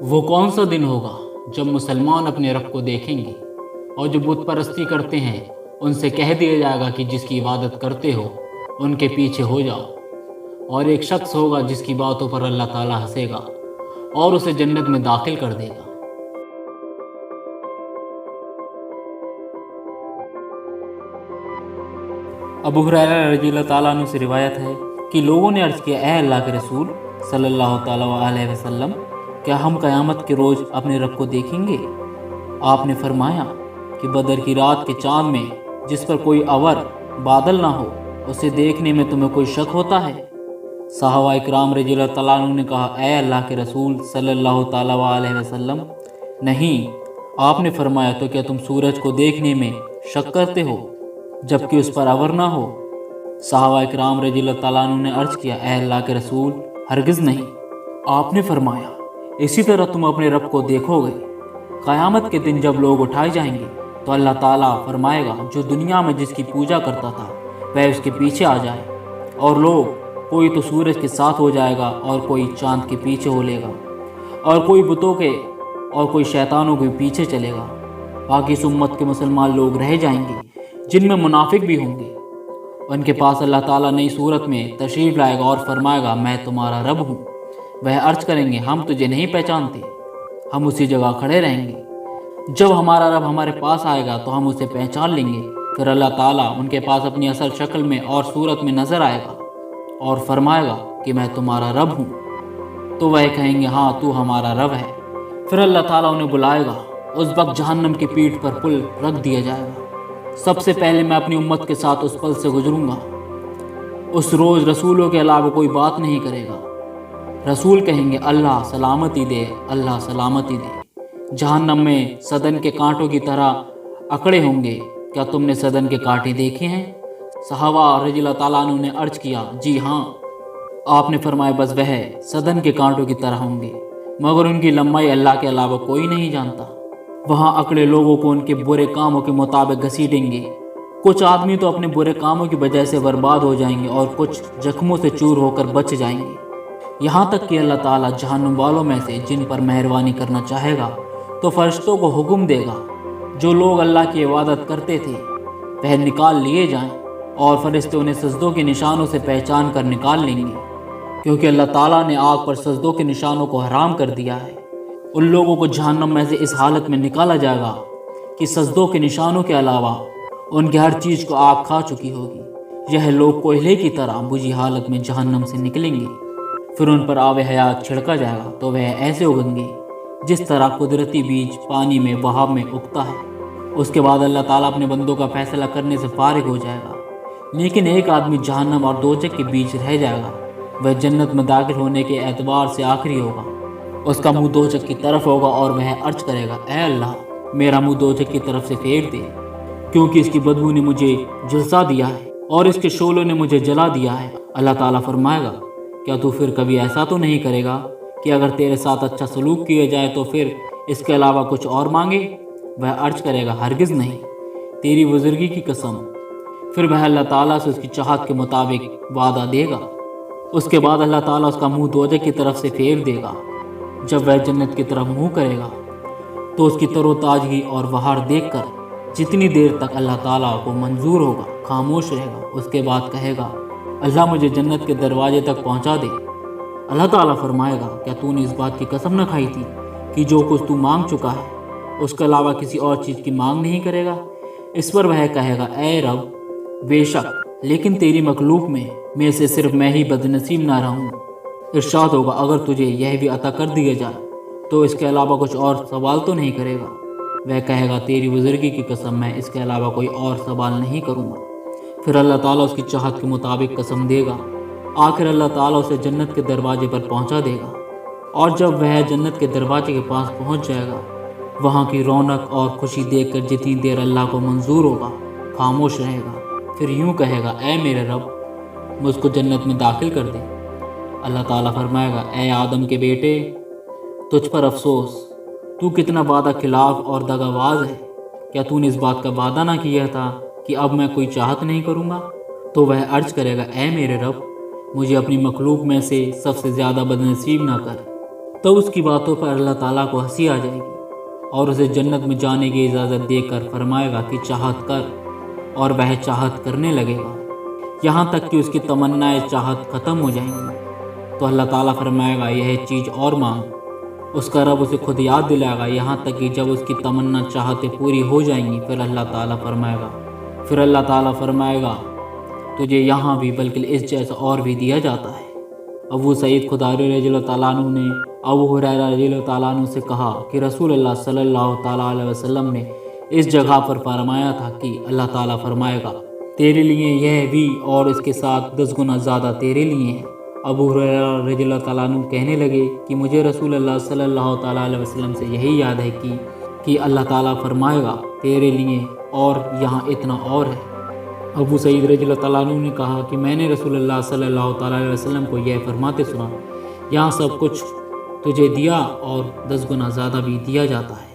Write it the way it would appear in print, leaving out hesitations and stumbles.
वो कौन सा दिन होगा जब मुसलमान अपने रब को देखेंगे और जो बुत परस्ती करते हैं उनसे कह दिया जाएगा कि जिसकी इबादत करते हो उनके पीछे हो जाओ। और एक शख्स होगा जिसकी बातों पर अल्लाह ताला हंसेगा और उसे जन्नत में दाखिल कर देगा। अबू हुरैरा रज़ियल्लाहु ताला अन्हु से रिवायत है कि लोगों ने अर्ज़ किया, ऐ अल्लाह के रसूल सल्लल्लाहु ताला अलैहि वसल्लम, क्या हम क़यामत के रोज़ अपने रब को देखेंगे? आपने फरमाया कि बदर की रात के चाँद में जिस पर कोई अवर बादल ना हो उसे देखने में तुम्हें कोई शक होता है? सहाबा इकराम रज़ियल्लाहु ताला अन्हु ने कहा, ऐ अल्लाह के रसूल सल्लल्लाहु ताला अलैहि वसल्लम, नहीं। आपने फरमाया, तो क्या तुम सूरज को देखने में शक करते हो जबकि उस पर अवर ना हो? सहाबा इकराम रज़ियल्लाहु ताला अन्हु ने अर्ज़ किया, ऐ अल्लाह के रसूल, हरगिज़ नहीं। आपने फरमाया, इसी तरह तुम अपने रब को देखोगे। क़यामत के दिन जब लोग उठाए जाएंगे तो अल्लाह ताला फरमाएगा, जो दुनिया में जिसकी पूजा करता था वह उसके पीछे आ जाए। और लोग, कोई तो सूरज के साथ हो जाएगा और कोई चाँद के पीछे हो लेगा और कोई बुतों के और कोई शैतानों के पीछे चलेगा। बाकी इस उम्मत के मुसलमान लोग रह जाएंगे जिनमें मुनाफिक भी होंगे। उनके पास अल्लाह ताला नई सूरत में तशरीफ़ लाएगा और फरमाएगा, मैं तुम्हारा रब हूँ। वह अर्ज़ करेंगे, हम तुझे नहीं पहचानते। हम उसी जगह खड़े रहेंगे। जब हमारा रब हमारे पास आएगा तो हम उसे पहचान लेंगे। फिर अल्लाह ताला उनके पास अपनी असल शक्ल में और सूरत में नज़र आएगा और फरमाएगा कि मैं तुम्हारा रब हूँ। तो वह कहेंगे, हाँ तू हमारा रब है। फिर अल्लाह ताला उन्हें बुलाएगा। उस वक्त जहन्नम की पीठ पर पुल रख दिया जाएगा। सबसे पहले मैं अपनी उम्मत के साथ उस पल से गुजरूंगा। उस रोज़ रसूलों के अलावा कोई बात नहीं करेगा। रसूल कहेंगे, अल्लाह सलामती दे, अल्लाह सलामती दे। जहन्नम में सदन के कांटों की तरह अकड़े होंगे। क्या तुमने सदन के कांटे देखे हैं? सहाबा रज़ियल्लाहु ताला अन्हु ने अर्ज़ किया, जी हाँ। आपने फरमाया, बस वह सदन के कांटों की तरह होंगे, मगर उनकी लंबाई अल्लाह के अलावा कोई नहीं जानता। वहाँ अकड़े लोगों को उनके बुरे कामों के मुताबिक घसीटेंगे। कुछ आदमी तो अपने बुरे कामों की वजह से बर्बाद हो जाएंगे और कुछ जख्मों से चूर होकर बच जाएंगे। यहाँ तक कि अल्लाह ताला जहन्नुम वालों में से जिन पर मेहरबानी करना चाहेगा तो फरिश्तों को हुक्म देगा, जो लोग अल्लाह की इबादत करते थे वह निकाल लिए जाएं, और फरिश्ते उन्हें सजदों के निशानों से पहचान कर निकाल लेंगे, क्योंकि अल्लाह ताला ने आग पर सजदों के निशानों को हराम कर दिया है। उन लोगों को जहन्नम में से इस हालत में निकाला जाएगा कि सजदों के निशानों के अलावा उनकी हर चीज़ को आग खा चुकी होगी। यह लोग कोयले की तरह बुझी हालत में जहन्नम से निकलेंगे। फिर उन पर आवे हयात छिड़का जाएगा तो वह ऐसे उगेंगे जिस तरह कुदरती बीज पानी में बहाव में उगता है। उसके बाद अल्लाह ताला अपने बंदों का फैसला करने से फारिग हो जाएगा। लेकिन एक आदमी जहन्नम और दोजख के बीच रह जाएगा। वह जन्नत में दाखिल होने के एतबार से आखिरी होगा। उसका मुंह दोजख की तरफ होगा और वह अर्ज करेगा, ऐ अल्लाह, मेरा मुंह दोजख की तरफ से फेर दे, क्योंकि इसकी बदबू ने मुझे झुलसा दिया है और इसके शोलों ने मुझे जला दिया है। अल्लाह ताला फरमाएगा, क्या तू फिर कभी ऐसा तो नहीं करेगा कि अगर तेरे साथ अच्छा सलूक किया जाए तो फिर इसके अलावा कुछ और मांगे? वह अर्ज करेगा, हरगिज़ नहीं, तेरी बुजुर्गी की कसम। फिर वह अल्लाह ताला से उसकी चाहत के मुताबिक वादा देगा। उसके बाद अल्लाह ताला उसका मुंह दोजख की तरफ से फेर देगा। जब वह जन्नत की तरफ मुंह करेगा तो उसकी तरोताजगी और बहार देखकर जितनी देर तक अल्लाह ताला को मंजूर होगा खामोश रहेगा। उसके बाद कहेगा, अल्लाह मुझे जन्नत के दरवाजे तक पहुंचा दे। अल्लाह ताला फरमाएगा, क्या तूने इस बात की कसम न खाई थी कि जो कुछ तू मांग चुका है उसके अलावा किसी और चीज़ की मांग नहीं करेगा? इस पर वह कहेगा, ए रब, बेशक, लेकिन तेरी मखलूक में से सिर्फ मैं ही बदनसीब ना रहूँ। इरशाद होगा, अगर तुझे यह भी अता कर दिया जाए तो इसके अलावा कुछ और सवाल तो नहीं करेगा? वह कहेगा, तेरी बुजुर्गी की कसम, मैं इसके अलावा कोई और सवाल नहीं करूँगा। फिर अल्लाह ताला उसकी चाहत के मुताबिक कसम देगा। आखिर अल्लाह ताला उसे जन्नत के दरवाजे पर पहुंचा देगा। और जब वह जन्नत के दरवाजे के पास पहुंच जाएगा, वहाँ की रौनक और खुशी देखकर जितनी देर अल्लाह को मंजूर होगा खामोश रहेगा। फिर यूँ कहेगा, ऐ मेरे रब, मुझको जन्नत में दाखिल कर दे। अल्लाह ताला फरमाएगा, ऐ आदम के बेटे, तुझ पर अफसोस, तू कितना वादा खिलाफ और दगाबाज है। क्या तूने इस बात का वादा ना किया था कि अब मैं कोई चाहत नहीं करूँगा? तो वह अर्ज करेगा, ऐ मेरे रब, मुझे अपनी मखलूक में से सबसे ज़्यादा बदनसीब ना कर। तब उसकी बातों पर अल्लाह ताला को हंसी आ जाएगी और उसे जन्नत में जाने की इजाज़त देकर फरमाएगा कि चाहत कर, और वह चाहत करने लगेगा यहाँ तक कि उसकी तमन्नाएं चाहत ख़त्म हो जाएंगी। तो अल्लाह ताला फरमाएगा यह चीज़ और मांग। उसका रब उसे खुद याद दिलाएगा यहाँ तक कि जब उसकी तमन्ना चाहतें पूरी हो जाएंगी फिर अल्लाह ताला फरमाएगा तुझे यहाँ भी बल्कि इस जैसा और भी दिया जाता है। अबू सईद खुदरी रज़ियल्लाहु ताला अन्हु ने अबू हुरैरा रज़ियल्लाहु ताला अन्हु से कहा कि रसूलुल्लाह सल्लल्लाहु ताला अलैहि वसल्लम ने इस जगह पर फरमाया था कि अल्लाह ताला फरमाएगा तेरे लिए यह भी और इसके साथ 10 गुना ज़्यादा तेरे लिए है। अबू हुरैरा रज़ियल्लाहु ताला अन्हु कहने लगे कि मुझे रसूलुल्लाह सल्लल्लाहु ताला अलैहि वसल्लम से यही याद है कि अल्लाह ताला फरमाएगा तेरे लिए और यहाँ इतना और है। अबू सईद रज़ियल्लाहु ताला अन्हु ने कहा कि मैंने रसूलुल्लाह सल्लल्लाहु ताला अलैहि वसल्लम को यह फरमाते सुना यहाँ सब कुछ तुझे दिया और 10 गुना ज़्यादा भी दिया जाता है।